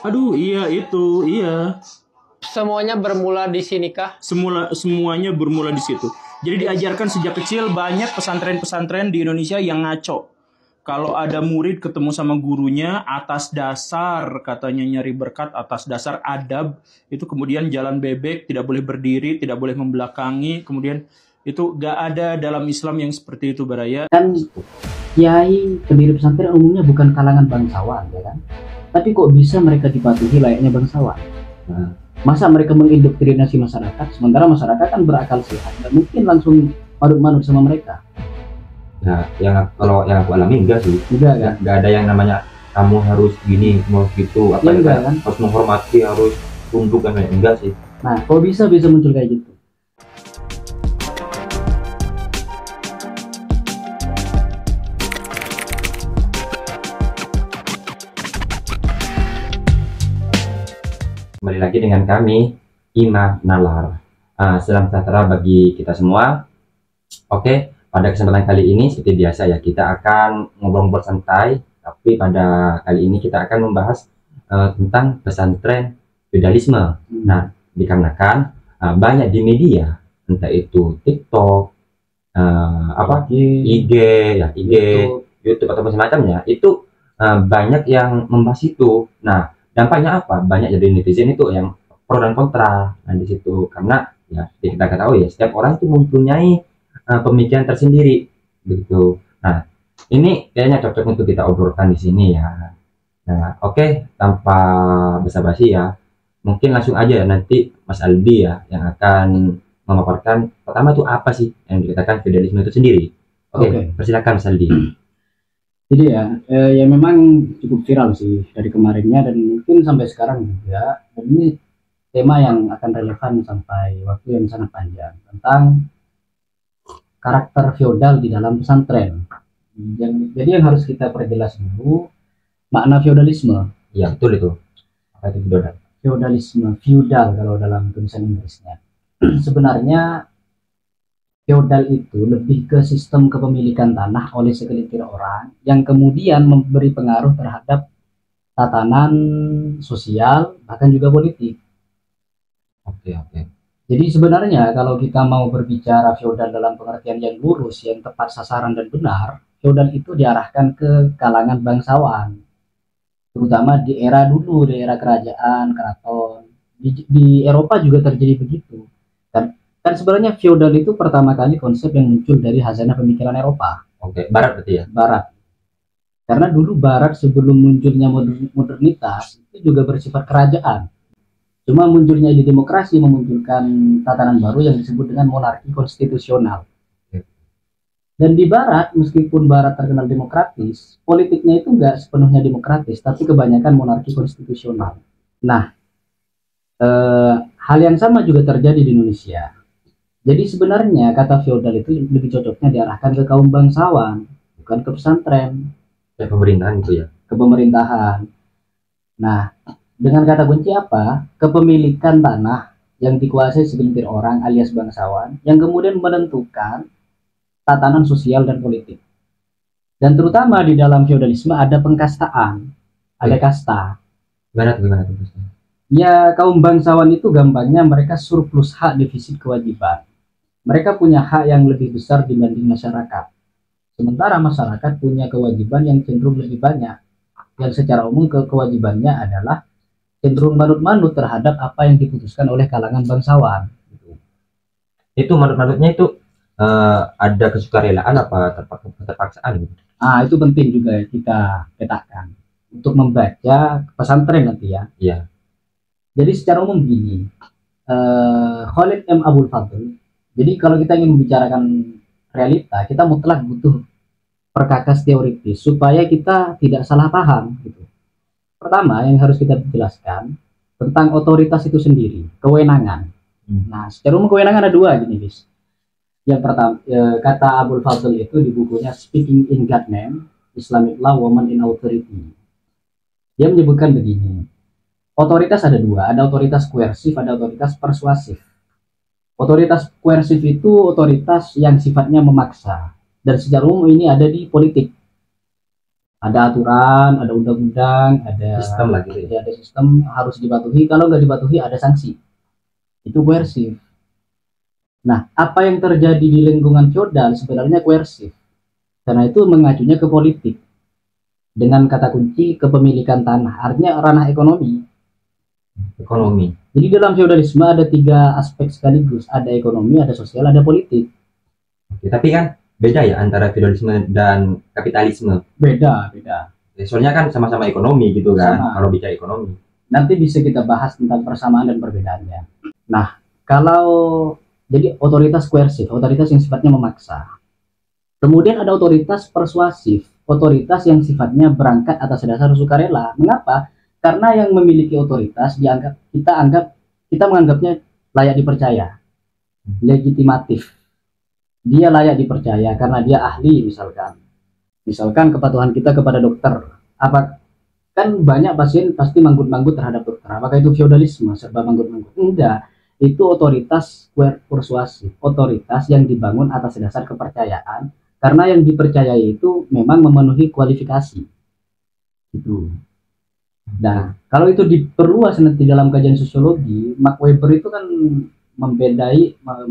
Aduh, iya itu, iya. Semuanya bermula di sini kah? Semuanya bermula di situ. Jadi diajarkan sejak kecil, banyak pesantren-pesantren di Indonesia yang ngaco. Kalau ada murid ketemu sama gurunya atas dasar katanya nyari berkat, atas dasar adab, itu kemudian jalan bebek, tidak boleh berdiri, tidak boleh membelakangi, kemudian itu gak ada dalam Islam yang seperti itu, Baraya. Kan kiai pendiri pesantren umumnya bukan kalangan bangsawan, ya kan? Tapi kok bisa mereka dipatuhi layaknya bangsawan? Nah, masa mereka mengindoktrinasi masyarakat, sementara masyarakat kan berakal sehat dan mungkin langsung manut-manut sama mereka. Nah, kalau yang aku alami enggak sih. Enggak kan? Enggak ada yang namanya kamu harus gini, mau gitu, apa ya, enggak, kan? Harus menghormati, harus tunduk kan, enggak sih. Nah, kok bisa muncul kayak gitu? Kembali lagi dengan kami, Ima Nalar. Salam sejahtera bagi kita semua. Oke, pada kesempatan kali ini seperti biasa ya, kita akan ngobrol-ngobrol santai. Tapi pada kali ini kita akan membahas tentang pesantren feudalisme. Nah, dikarenakan banyak di media, entah itu TikTok, IG, YouTube atau macam-macamnya, itu banyak yang membahas itu. Nah, dampaknya apa? Banyak jadi netizen itu yang pro dan kontra. Nah, di situ karena ya kita ketahui ya, setiap orang itu mempunyai pemikiran tersendiri begitu. Nah, ini kayaknya cocok untuk kita obrolkan di sini ya. Nah, oke, tanpa basa-basi ya, mungkin langsung aja nanti Mas Aldi ya yang akan memaparkan pertama itu apa sih yang dikatakan feudalisme itu sendiri. Oke. Persilakan Mas Aldi. Jadi ya memang cukup viral sih dari kemarinnya dan mungkin sampai sekarang juga. Dan ini tema yang akan relevan sampai waktu yang sangat panjang tentang karakter feodal di dalam pesantren. Jadi yang harus kita perjelas dulu makna feodalisme. Ya, betul itu. Apa itu feodal? Feudal kalau dalam tulisan Inggrisnya. Sebenarnya feodal itu lebih ke sistem kepemilikan tanah oleh segelintir orang yang kemudian memberi pengaruh terhadap tatanan sosial bahkan juga politik. Oke. Jadi sebenarnya kalau kita mau berbicara feodal dalam pengertian yang lurus, yang tepat sasaran dan benar, feodal itu diarahkan ke kalangan bangsawan, terutama di era dulu, di era kerajaan, keraton. Di Eropa juga terjadi begitu. Kan sebenarnya feodal itu pertama kali konsep yang muncul dari hazanah pemikiran Eropa. Oke, Barat berarti ya? Barat. Karena dulu Barat sebelum munculnya modernitas itu juga bersifat kerajaan. Cuma munculnya ide demokrasi memunculkan tatanan baru yang disebut dengan monarki konstitusional. Dan di Barat, meskipun Barat terkenal demokratis, politiknya itu nggak sepenuhnya demokratis, tapi kebanyakan monarki konstitusional. Nah, hal yang sama juga terjadi di Indonesia. Jadi sebenarnya kata feodal itu lebih cocoknya diarahkan ke kaum bangsawan, bukan ke pesantren. Ya, pemerintahan itu ya? Ke pemerintahan. Nah, dengan kata kunci apa? Kepemilikan tanah yang dikuasai segelintir orang alias bangsawan, yang kemudian menentukan tatanan sosial dan politik. Dan terutama di dalam feodalisme ada pengkastaan, ada kasta. Gimana tuh? Ya, kaum bangsawan itu gampangnya mereka surplus hak defisit kewajiban. Mereka punya hak yang lebih besar dibanding masyarakat. Sementara masyarakat punya kewajiban yang cenderung lebih banyak. Yang secara umum kewajibannya adalah cenderung manut-manut terhadap apa yang diputuskan oleh kalangan bangsawan. Itu manut-manutnya itu ada kesukarelaan apa terpaksaan? Itu penting juga kita petakan untuk membaca pesantren nanti ya. Iya. Jadi secara umum begini, Khalid M. Abdul Fadl. Jadi kalau kita ingin membicarakan realita, kita mutlak butuh perkakas teoritis supaya kita tidak salah paham. Gitu. Pertama yang harus kita jelaskan tentang otoritas itu sendiri, kewenangan. Nah, secara umum kewenangan ada dua gini, guys. Yang pertama, kata Abdul Fadl itu di bukunya Speaking in God Name, Islamic Law, Woman in Authority. Dia menyebutkan begini, otoritas ada dua, ada otoritas koersif, ada otoritas persuasif. Otoritas koersif itu otoritas yang sifatnya memaksa, dan secara umum ini ada di politik. Ada aturan, ada undang-undang, ada Sistem lah gitu ya. ya, ada sistem harus dipatuhi. Kalau nggak dipatuhi ada sanksi. Itu koersif. Nah, apa yang terjadi di lingkungan feodal sebenarnya koersif. Karena itu mengacunya ke politik. Dengan kata kunci kepemilikan tanah, artinya ranah ekonomi. Ekonomi. Jadi dalam feodalisme ada 3 aspek sekaligus, ada ekonomi, ada sosial, ada politik. Oke, tapi kan beda ya antara feodalisme dan kapitalisme. Beda, beda. Ya, soalnya kan sama-sama ekonomi gitu kan. Sama. Kalau bicara ekonomi. Nanti bisa kita bahas tentang persamaan dan perbedaannya. Nah, kalau jadi otoritas koersif, otoritas yang sifatnya memaksa. Kemudian ada otoritas persuasif, otoritas yang sifatnya berangkat atas dasar sukarela. Mengapa? Karena yang memiliki otoritas kita menganggapnya layak dipercaya, legitimatif. Dia layak dipercaya karena dia ahli misalkan kepatuhan kita kepada dokter. Apa kan banyak pasien pasti manggut-manggut terhadap dokter. Apakah itu feodalisme serba manggut-manggut? Enggak, itu otoritas persuasif, otoritas yang dibangun atas dasar kepercayaan karena yang dipercayai itu memang memenuhi kualifikasi itu. Nah, kalau itu diperluas nanti dalam kajian sosiologi, Max Weber itu kan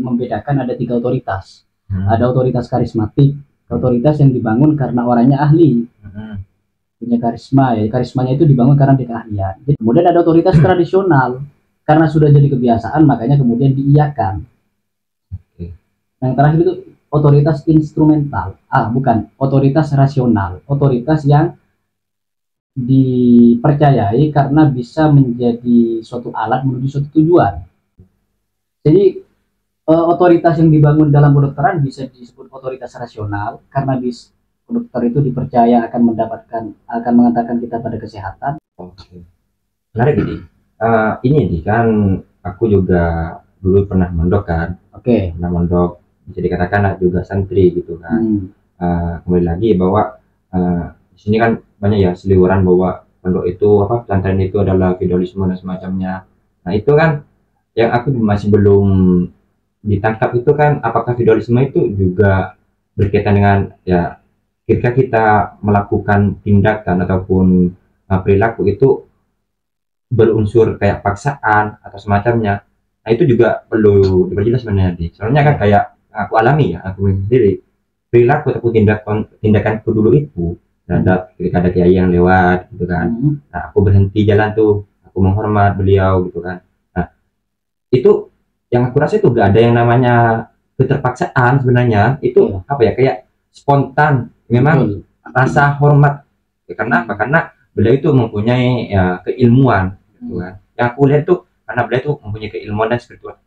membedakan ada 3 otoritas. Ada otoritas karismatik, otoritas yang dibangun karena orangnya ahli, punya karisma, ya karismanya itu dibangun karena dia keahlian. Kemudian ada otoritas tradisional, karena sudah jadi kebiasaan makanya kemudian diiyakan. Yang terakhir itu otoritas instrumental, bukan otoritas rasional, otoritas yang dipercayai karena bisa menjadi suatu alat menuju suatu tujuan. Jadi otoritas yang dibangun dalam kedokteran bisa disebut otoritas rasional karena dokter itu dipercaya akan mengantarkan kita pada kesehatan. Oke. Menarik ini. Ini nih kan aku juga dulu pernah mondok kan. Oke. Pernah mondok, bisa dikatakan juga santri gitu kan. Kembali lagi bahwa di sini kan banyak ya seliweran bahwa pondok itu pesantren itu adalah feodalisme dan semacamnya. Nah itu kan yang aku masih belum ditangkap itu kan apakah feodalisme itu juga berkaitan dengan ya ketika kita melakukan tindakan ataupun perilaku itu berunsur kayak paksaan atau semacamnya. Nah itu juga perlu diperjelas sebenarnya. Soalnya kan kayak aku alami ya, aku sendiri perilaku ataupun tindakanku dulu itu terhadap ketika ada kiai yang lewat gitu kan. Nah aku berhenti jalan tuh, aku menghormat beliau gitu kan. Nah itu yang aku rasa itu gak ada yang namanya keterpaksaan sebenarnya. Itu kayak spontan, memang rasa hormat ya, karena apa? Karena beliau itu mempunyai ya, keilmuan gitu kan. Yang aku lihat tuh karena beliau itu mempunyai keilmuan dan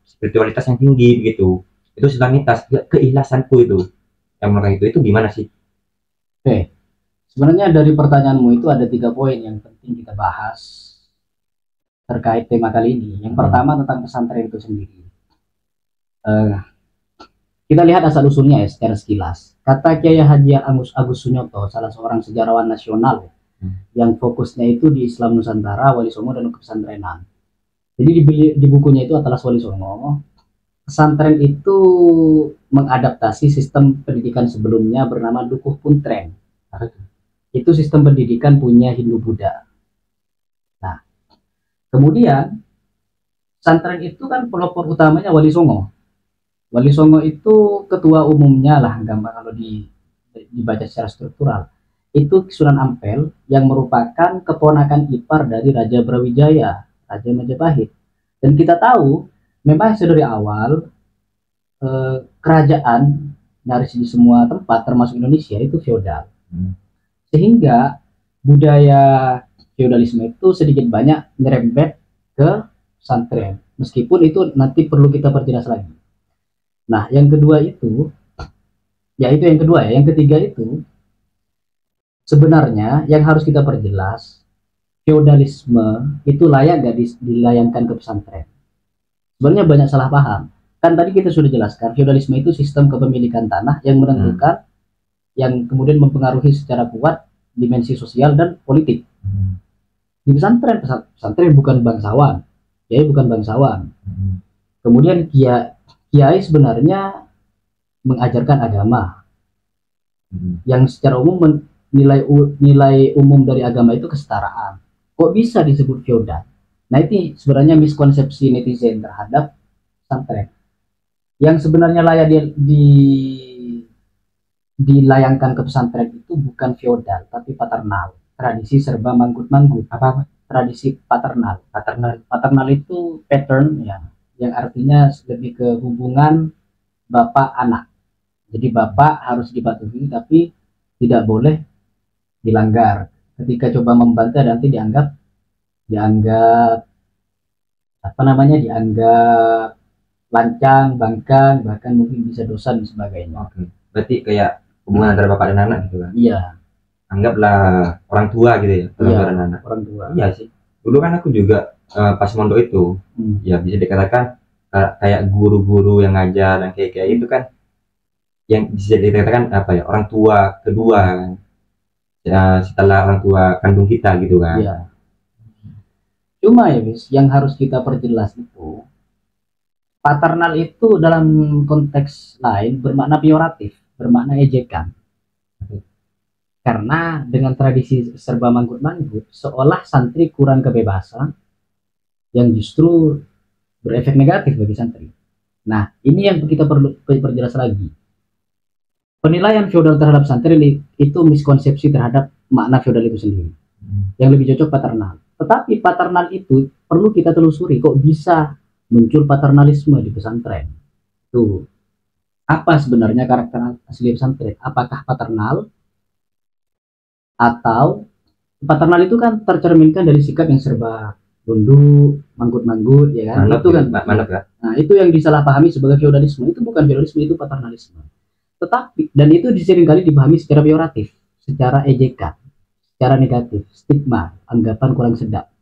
spiritualitas yang tinggi gitu. Itu spontanitas, keikhlasanku itu. Yang menurut itu gimana sih? Oke. Sebenarnya dari pertanyaanmu itu ada 3 poin yang penting kita bahas terkait tema kali ini. Yang pertama tentang pesantren itu sendiri. Kita lihat asal usulnya ya secara sekilas. Kata Kiai Haji Agus Sunyoto, salah seorang sejarawan nasional yang fokusnya itu di Islam Nusantara, Wali Songo dan Kepesantrenan. Jadi di bukunya itu Atlas Wali Songo, pesantren itu mengadaptasi sistem pendidikan sebelumnya bernama Dukuh Puntren. Itu sistem pendidikan punya Hindu-Buddha. Nah, kemudian pesantren itu kan pelopor utamanya Wali Songo. Wali Songo itu ketua umumnya lah, gampang kalau dibaca secara struktural. Itu Sunan Ampel yang merupakan keponakan ipar dari Raja Brawijaya, Raja Majapahit. Dan kita tahu memang dari awal kerajaan nyaris di semua tempat termasuk Indonesia itu feodal. Sehingga budaya feodalisme itu sedikit banyak nyerempet ke pesantren. Meskipun itu nanti perlu kita perjelas lagi. Nah, yang kedua itu, ya itu yang kedua ya. Yang ketiga itu, sebenarnya yang harus kita perjelas, feodalisme itu layak nggak dilayangkan ke pesantren. Sebenarnya banyak salah paham. Kan tadi kita sudah jelaskan, feodalisme itu sistem kepemilikan tanah yang menentukan, yang kemudian mempengaruhi secara kuat dimensi sosial dan politik. Di pesantren bukan bangsawan, kiai bukan bangsawan. Kemudian kiai sebenarnya mengajarkan agama yang secara umum nilai umum dari agama itu kesetaraan. Kok bisa disebut feodal? Nah, itu sebenarnya miskonsepsi netizen terhadap pesantren. Yang sebenarnya layak dilayangkan ke pesantren itu bukan feodal, tapi paternal. Tradisi serba manggut-manggut. Apa? Tradisi paternal. Paternal. Paternal itu pattern ya, yang artinya lebih ke hubungan bapak anak. Jadi bapak harus dipatuhi, tapi tidak boleh dilanggar. Ketika coba membantah nanti dianggap apa namanya, dianggap lancang, bangkang, bahkan mungkin bisa dosa dan sebagainya. Oke. Berarti kayak hubungan antara bapak dan anak gitu kan? Iya, Anggaplah orang tua gitu ya, orang Iya. tua dan anak. orang tua. Iya sih. Dulu kan aku juga pas mondok itu, ya bisa dikatakan kayak guru-guru yang ngajar dan kayak itu kan, yang bisa dikatakan apa ya, orang tua kedua kan. Ya, setelah orang tua kandung kita gitu kan. Iya. Cuma ya, bis, yang harus kita perjelas itu paternal itu dalam konteks lain bermakna peyoratif, bermakna ejekan. Karena dengan tradisi serba manggut-manggut, seolah santri kurang kebebasan yang justru berefek negatif bagi santri. Nah, ini yang kita perlu perjelas lagi. Penilaian feodal terhadap santri itu miskonsepsi terhadap makna feodal itu sendiri. Yang lebih cocok paternal. Tetapi paternal itu perlu kita telusuri, kok bisa muncul paternalisme di pesantren. Tuh. Apa sebenarnya karakter asli pesantren? Apakah paternal? Atau paternal itu kan tercerminkan dari sikap yang serba tunduk, manggut-manggut, ya kan? Manap, itu kan. manap ya. Nah, itu yang disalahpahami sebagai feodalisme. Itu bukan feodalisme, itu paternalisme. Tetapi, dan itu seringkali dipahami secara peyoratif, secara ejekan, secara negatif, stigma, anggapan kurang sedap.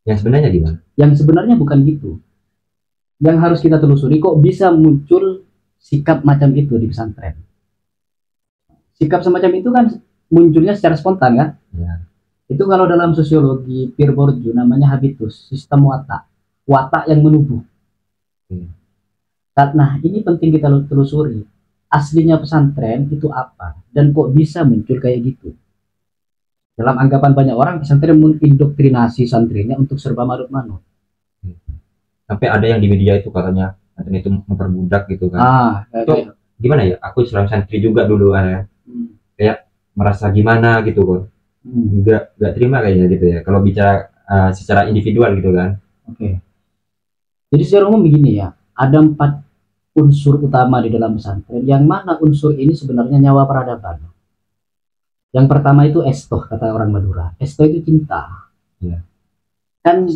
Yang sebenarnya gimana? Yang sebenarnya bukan gitu. Yang harus kita telusuri, kok bisa muncul sikap macam itu di pesantren. Sikap semacam itu kan munculnya secara spontan kan? Ya. Itu kalau dalam sosiologi Pierre Bourdieu namanya habitus, sistem watak. Watak yang menubuh. Nah, ini penting kita telusuri. Aslinya pesantren itu apa? Dan kok bisa muncul kayak gitu? Dalam anggapan banyak orang, pesantren mengindoktrinasi santrinya untuk serba manut-manut. Sampai ada yang di media itu katanya itu memperbudak gitu kan. Itu gimana ya? Aku Islam santri juga dulu kayak merasa gimana gitu kan. Enggak terima kayaknya gitu ya. Kalau bicara secara individual gitu kan. Oke. Jadi secara umum begini ya, ada 4 unsur utama di dalam pesantren, yang mana unsur ini sebenarnya nyawa peradaban. Yang pertama itu estoh, kata orang Madura. Estoh itu cinta. Ya. Kan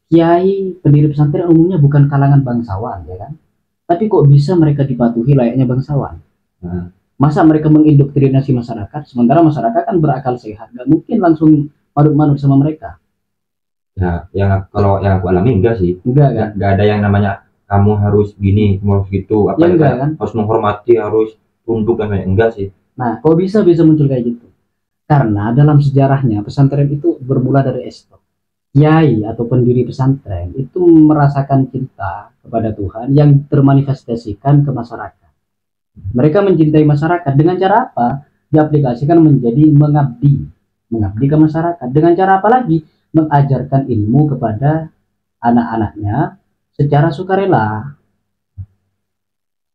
kiai pendiri pesantren umumnya bukan kalangan bangsawan, ya kan? Tapi kok bisa mereka dipatuhi layaknya bangsawan? Masa mereka mengindoktrinasi masyarakat, sementara masyarakat kan berakal sehat, nggak mungkin langsung manut-manut sama mereka. Ya, kalau yang aku alami enggak sih. Enggak kan? Enggak ada yang namanya kamu harus gini, kamu harus gitu, apa Ya, ya, enggak kan? harus menghormati, harus tunduk dan lain. Enggak sih. Nah, kok bisa muncul kayak gitu? Karena dalam sejarahnya pesantren itu bermula dari estoh. Kiai atau pendiri pesantren itu merasakan cinta kepada Tuhan yang termanifestasikan ke masyarakat. Mereka mencintai masyarakat dengan cara apa? Diaplikasikan menjadi mengabdi ke masyarakat. Dengan cara apa lagi? Mengajarkan ilmu kepada anak-anaknya secara sukarela.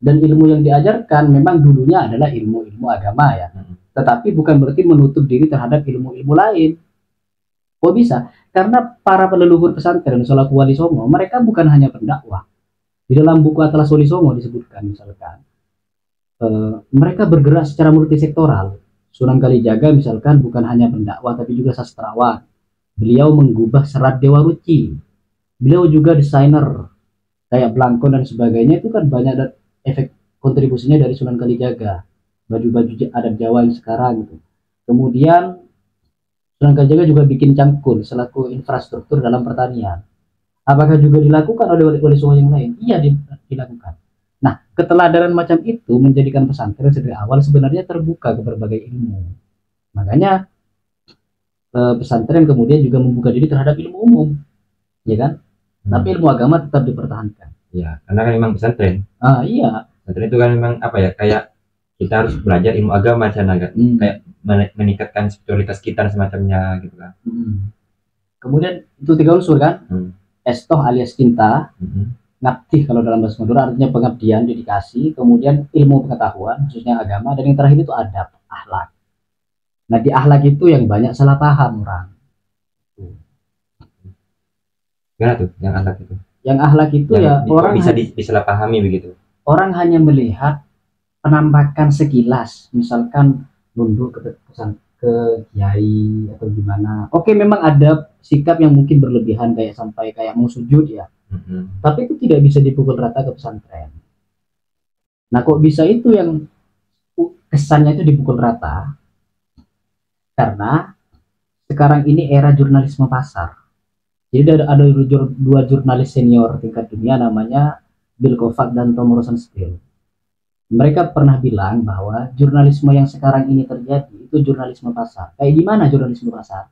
Dan ilmu yang diajarkan memang dulunya adalah ilmu-ilmu agama ya. Tetapi bukan berarti menutup diri terhadap ilmu-ilmu lain. Kok bisa? Karena para peleluhur pesantren Solaku Wali Songo, mereka bukan hanya pendakwah. Di dalam buku Atlas Wali Songo disebutkan misalkan, mereka bergerak secara multisektoral. Sunan Kalijaga misalkan bukan hanya pendakwah tapi juga sastrawan. Beliau menggubah serat Dewa Ruci. Beliau juga desainer kayak Blangkon dan sebagainya, itu kan banyak efek kontribusinya dari Sunan Kalijaga. Baju-baju adat Jawa yang sekarang gitu. Kemudian Sunan Kalijaga juga bikin cangkul selaku infrastruktur dalam pertanian. Apakah juga dilakukan oleh wali-wali songo yang lain? Iya, dilakukan. Nah, keteladanan macam itu menjadikan pesantren dari awal sebenarnya terbuka ke berbagai ilmu. Makanya pesantren kemudian juga membuka diri terhadap ilmu umum, ya kan? Tapi ilmu agama tetap dipertahankan. Ya, karena kan memang pesantren. Iya. Pesantren itu kan memang apa ya, kayak kita harus belajar ilmu agama di sana kan. Hmm. Kayak meningkatkan spiritualitas kita dan semacamnya gitu kan. Kemudian itu 3 unsur kan. Estoh alias cinta, ngabdi kalau dalam bahasa Madura artinya pengabdian, dedikasi, kemudian ilmu pengetahuan khususnya agama, dan yang terakhir itu adab, akhlak. Nah di akhlak itu yang banyak salah paham orang. Gimana tuh yang akhlak itu? Yang akhlak itu Yang ya orang bisa disalahpahami begitu. orang hanya melihat penampakan sekilas, misalkan nunduk ke pesan ke kiai atau gimana. Oke, memang ada sikap yang mungkin berlebihan kayak sampai kayak mau sujud ya. Tapi itu tidak bisa dipukul rata ke pesantren. Nah, kok bisa itu yang kesannya itu dipukul rata? Karena sekarang ini era jurnalisme pasar. Jadi ada 2 jurnalis senior tingkat dunia namanya Bill Kovac dan Tom Rosenstiel. Mereka pernah bilang bahwa jurnalisme yang sekarang ini terjadi itu jurnalisme pasar. Kayak gimana jurnalisme pasar?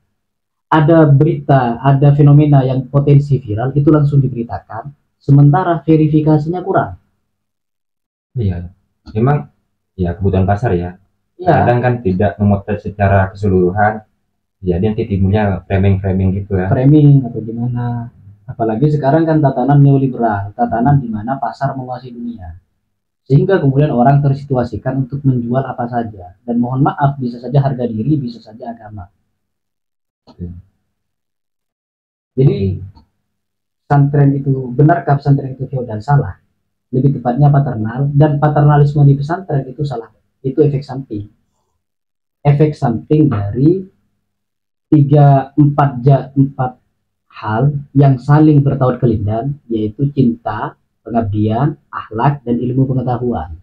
Ada berita, ada fenomena yang potensi viral, itu langsung diberitakan, sementara verifikasinya kurang. Iya, memang ya kebutuhan pasar ya. Ya, Kadang kan tidak memotret secara keseluruhan, jadi nanti timbulnya framing-framing gitu ya. framing atau gimana. Apalagi sekarang kan tatanan neoliberal, tatanan di mana pasar menguasai dunia. Sehingga kemudian orang tersituasikan untuk menjual apa saja. Dan mohon maaf, bisa saja harga diri, bisa saja agama. Jadi pesantren itu, benarkah pesantren itu feodal? Salah. Lebih tepatnya paternal, dan paternalisme di pesantren itu salah. Itu efek samping. Efek samping dari 4 hal yang saling bertaut kelindan, yaitu cinta, pengabdian, akhlak, dan ilmu pengetahuan.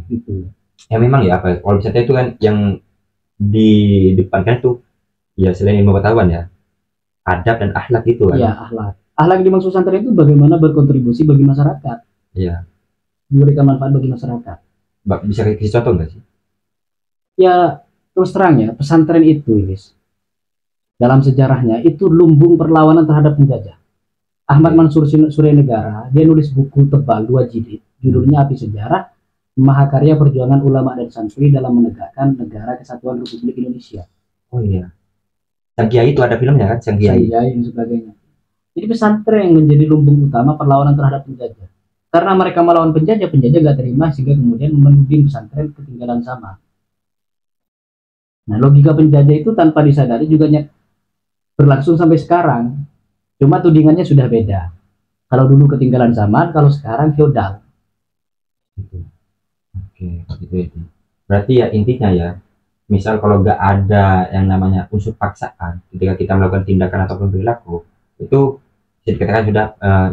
Gitu. Ya memang ya apa? Kalau misalnya itu kan yang di depan kan tuh ya selain ilmu pengetahuan ya, adab dan akhlak itu kan. Iya, akhlak. Akhlak yang dimaksud pesantren itu bagaimana berkontribusi bagi masyarakat. Iya. Memberikan manfaat bagi masyarakat. Bisa kasih contoh nggak sih? Ya, terus terang ya, pesantren itu, guys, dalam sejarahnya itu lumbung perlawanan terhadap penjajah. Ahmad Mansur Suryanegara, dia nulis buku tebal 2 jilid, judulnya Api Sejarah, Mahakarya Perjuangan Ulama dan Santri dalam Menegakkan Negara Kesatuan Republik Indonesia. Oh iya. Sang Kiai itu ada filmnya kan, Sang Kiai. Dan sebagainya. Jadi pesantren yang menjadi lumbung utama perlawanan terhadap penjajah. Karena mereka melawan penjajah, penjajah nggak terima sehingga kemudian menuding pesantren ketinggalan zaman. Nah, logika penjajah itu tanpa disadari juga berlangsung sampai sekarang. Cuma tudingannya sudah beda. Kalau dulu ketinggalan zaman, kalau sekarang feodal. Gitu. Oke, gitu itu. Berarti ya intinya ya, misal kalau nggak ada yang namanya unsur paksaan ketika kita melakukan tindakan ataupun perilaku, itu bisa dikatakan sudah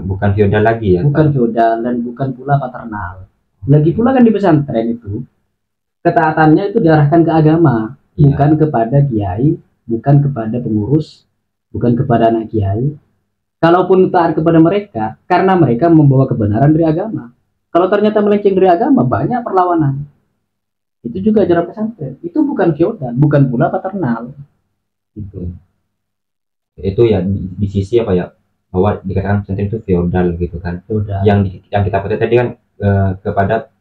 bukan feodal lagi ya. Bukan feodal dan bukan pula paternal. Lagi pula kan di pesantren itu, ketaatannya itu diarahkan ke agama, bukan kepada kiai, bukan kepada pengurus, bukan kepada anak kiai. Kalaupun taat kepada mereka, karena mereka membawa kebenaran dari agama. Kalau ternyata melenceng dari agama, banyak perlawanan. Itu juga ajaran pesantren. Itu bukan feodal, bukan pula paternal. Gitu. Itu ya di sisi apa ya, bahwa dikatakan pesantren itu feodal gitu kan. Feodal. Yang kita potret tadi kan kepada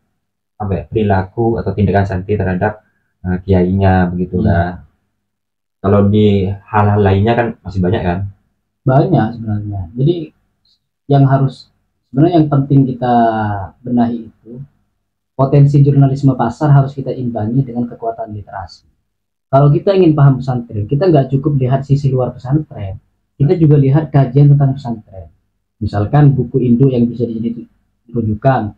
apa ya, perilaku atau tindakan santri terhadap kiainya begitu kan. Kalau di hal-hal lainnya kan masih banyak kan. Banyak sebenarnya. Jadi sebenarnya yang penting kita benahi itu potensi jurnalisme pasar harus kita imbangi dengan kekuatan literasi. Kalau kita ingin paham pesantren, kita nggak cukup lihat sisi luar pesantren, kita juga lihat kajian tentang pesantren. Misalkan buku induk yang bisa dijadi rujukan,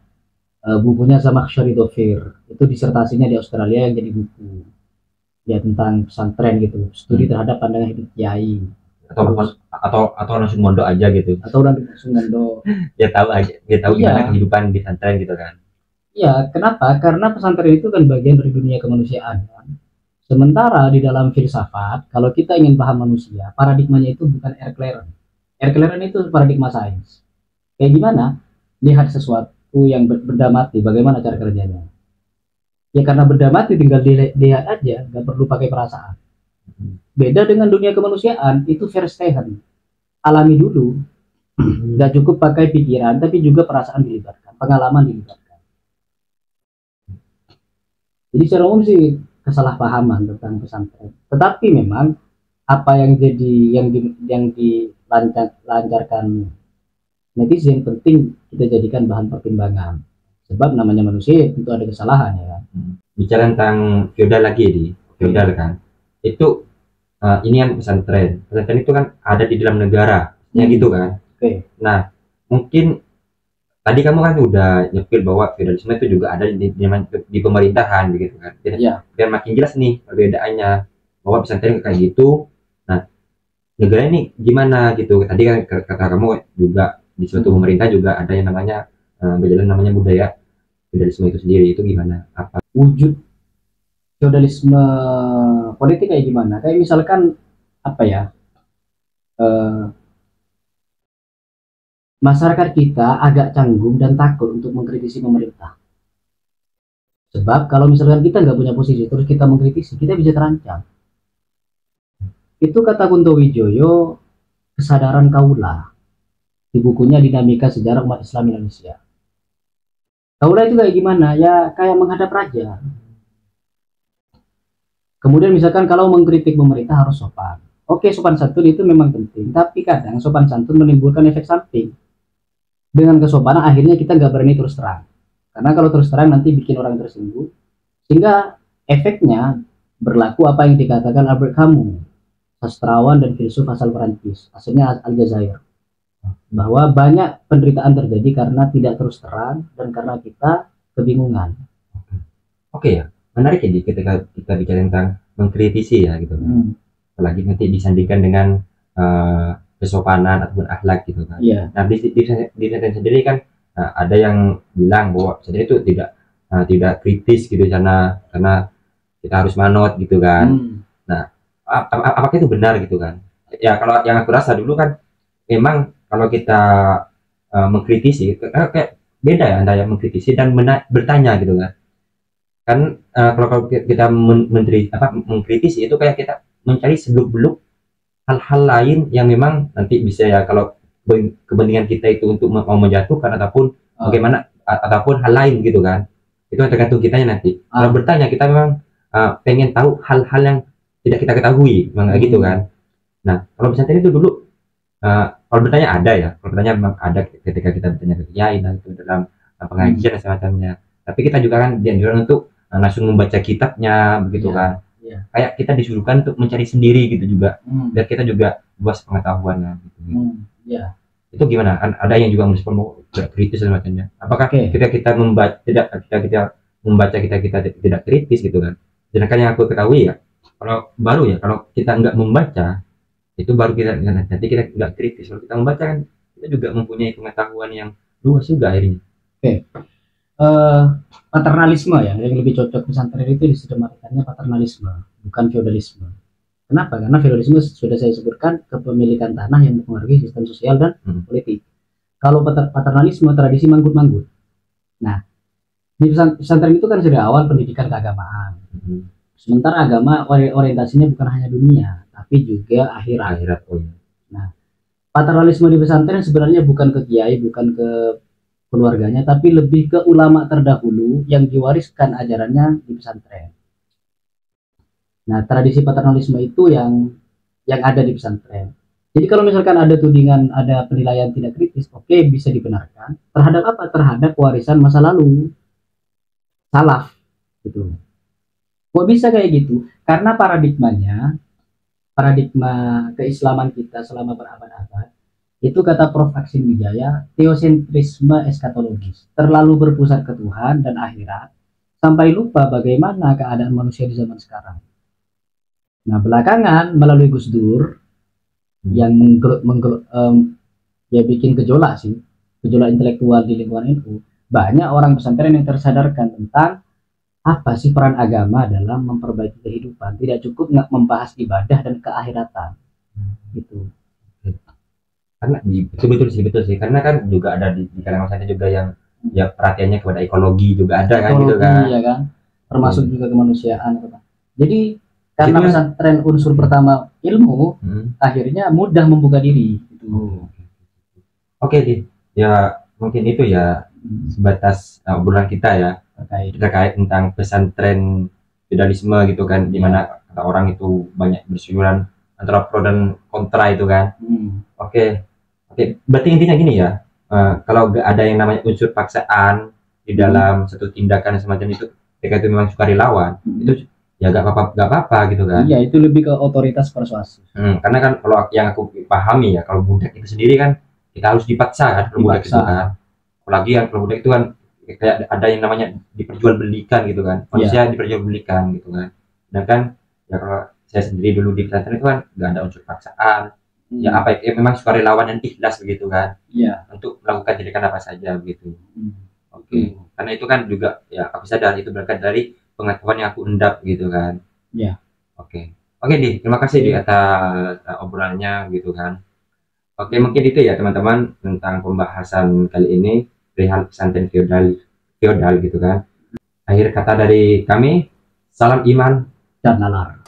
bukunya Zamakhsyari Dhofir, itu disertasinya di Australia yang jadi buku ya tentang pesantren gitu, studi terhadap pandangan hidup kiai. Atau langsung mondok aja gitu, atau langsung mondok dia tahu gimana kehidupan di pesantren gitu kan. Iya, kenapa? Karena pesantren itu kan bagian dari dunia kemanusiaan kan? Sementara di dalam filsafat, kalau kita ingin paham manusia, paradigmanya itu bukan Erklären. Erklären itu paradigma sains. Kayak gimana? Lihat sesuatu yang benda mati, bagaimana cara kerjanya. Ya karena benda mati tinggal dilihat aja, nggak perlu pakai perasaan. Beda dengan dunia kemanusiaan, itu verstehen, alami dulu, nggak cukup pakai pikiran, tapi juga perasaan dilibatkan, pengalaman dilibatkan. Jadi secara umum sih kesalahpahaman tentang pesantren. Tetapi memang apa yang jadi yang dilancarkan netizen penting kita jadikan bahan pertimbangan. Sebab namanya manusia tentu ada kesalahan ya kan. Bicara tentang feodal lagi di feodal kan, itu ini yang pesantren itu kan ada di dalam negara, ya gitu kan. Oke. Nah, mungkin tadi kamu kan udah nyepil bahwa feodalisme itu juga ada di pemerintahan begitu kan. Biar makin jelas nih perbedaannya bahwa pesantren kayak gitu. Nah, negara ini gimana gitu. Tadi kan kata kamu juga di suatu pemerintah juga ada yang namanya berjalan namanya budaya feodalisme itu sendiri, itu gimana? Apa Wujud feodalisme politik kayak gimana? Kayak misalkan apa ya? Masyarakat kita agak canggung dan takut untuk mengkritisi pemerintah. Sebab kalau misalkan kita nggak punya posisi terus kita mengkritisi, kita bisa terancam. Itu kata Kunto Wijoyo, kesadaran kaula di bukunya Dinamika Sejarah Umat Islam Indonesia. Kaula itu kayak gimana? Ya kayak menghadap raja. Kemudian misalkan kalau mengkritik pemerintah harus sopan. Oke, sopan santun itu memang penting, tapi kadang sopan santun menimbulkan efek samping. Dengan kesopanan akhirnya kita nggak berani terus terang. Karena kalau terus terang nanti bikin orang tersinggung. Sehingga efeknya berlaku apa yang dikatakan Albert Camus, sastrawan dan filsuf asal Perancis, aslinya Aljazair. Bahwa banyak penderitaan terjadi karena tidak terus terang dan karena kita kebingungan. Oke ya, menarik ya ketika kita bicara tentang mengkritisi ya gitu. Apalagi nanti disandingkan dengan kesopanan ataupun akhlak gitu kan. Nah di sendiri kan ada yang bilang bahwa sendiri itu tidak kritis gitu karena kita harus manut gitu kan. Nah apakah itu benar gitu kan? Ya kalau yang aku rasa dulu kan memang kalau kita mengkritisi kayak beda ya antara mengkritisi dan bertanya gitu kan. Kan kalau kita mengkritisi itu kayak kita mencari seluk-beluk hal-hal lain yang memang nanti bisa ya kalau kepentingan kita itu untuk mau menjatuhkan ataupun bagaimana ataupun hal lain gitu kan, itu tergantung kitanya nanti. Kalau bertanya kita memang pengen tahu hal-hal yang tidak kita ketahui memang gitu kan. Nah kalau pesantren itu dulu kalau bertanya ada ya, kalau bertanya memang ada ketika kita bertanya ke kiai itu dalam pengajian dan semacamnya, tapi kita juga kan dianjurkan untuk langsung membaca kitabnya begitu kan. Kayak kita disuruhkan untuk mencari sendiri gitu juga, biar kita juga luas pengetahuannya gitu. Itu gimana? Ada yang juga merespon tidak kritis dan macamnya. Apakah ketika kita membaca kita tidak kritis gitu kan? Sedangkan yang aku ketahui ya, kalau kita nggak membaca itu baru nanti kita nggak kritis. Kalau kita membaca kan kita juga mempunyai pengetahuan yang luas juga akhirnya. Paternalisme ya, yang lebih cocok pesantren itu disederhanakannya paternalisme, bukan feodalisme. Kenapa? Karena feodalisme sudah saya sebutkan kepemilikan tanah yang mempengaruhi sistem sosial dan politik. Kalau paternalisme tradisi manggut-manggut. Nah, di pesantren itu kan sudah awal pendidikan keagamaan. Sementara agama orientasinya bukan hanya dunia, tapi juga akhirat. Nah, paternalisme di pesantren sebenarnya bukan ke kiai, bukan ke keluarganya, tapi lebih ke ulama terdahulu yang diwariskan ajarannya di pesantren. Nah, tradisi paternalisme itu yang ada di pesantren. Jadi kalau misalkan ada tudingan, ada penilaian tidak kritis, oke, bisa dibenarkan. Terhadap apa? Terhadap warisan masa lalu, salaf, gitu. Kok bisa kayak gitu? Karena paradigma keislaman kita selama berabad-abad itu kata Prof. Aksin Wijaya, teosentrisme eskatologis, terlalu berpusat ke Tuhan dan akhirat, sampai lupa bagaimana keadaan manusia di zaman sekarang. Nah, belakangan melalui Gus Dur yang bikin gejolak intelektual di lingkungan NU, banyak orang pesantren yang tersadarkan tentang apa sih peran agama dalam memperbaiki kehidupan. Tidak cukup nggak membahas ibadah dan keakhiratan, gitu. Karena betul sih karena kan juga ada di kalangan saya juga yang ya perhatiannya kepada ekologi juga ada kan gitu kan, ya kan, termasuk juga kemanusiaan. Jadi karena pesantren unsur pertama ilmu, akhirnya mudah membuka diri gitu. Oke, ya mungkin itu ya sebatas obrolan kita ya terkait tentang pesantren feudalisme gitu kan, di mana kata orang itu banyak berseliweran antara pro dan kontra itu kan. Oke, berarti intinya gini ya, kalau gak ada yang namanya unsur paksaan di dalam satu tindakan semacam itu, ketika itu memang sukarelawan, itu ya gak apa-apa gitu kan. Iya, itu lebih ke otoritas persuasif. Karena kan kalau yang aku pahami ya, kalau budak itu sendiri kan kita harus dipaksa kan, kalau budak itu kan. Apalagi yang kalau budak itu kan kayak ada yang namanya diperjualbelikan gitu kan, manusia diperjualbelikan gitu kan. Dan kan ya kalau saya sendiri dulu di pesantren itu kan gak ada unsur paksaan. Ya apa ya, memang sukarelawan dan ikhlas begitu kan. Iya. Untuk melakukan tindakan apa saja begitu. Oke. Karena itu kan juga ya aku sadar itu berangkat dari pengetahuan yang aku endap gitu kan. Iya. Oke, Di, terima kasih Di atas obrolannya gitu kan. Oke, mungkin itu ya teman-teman tentang pembahasan kali ini perihal pesantren feodal gitu kan. Akhir kata dari kami, salam iman Dan nalar.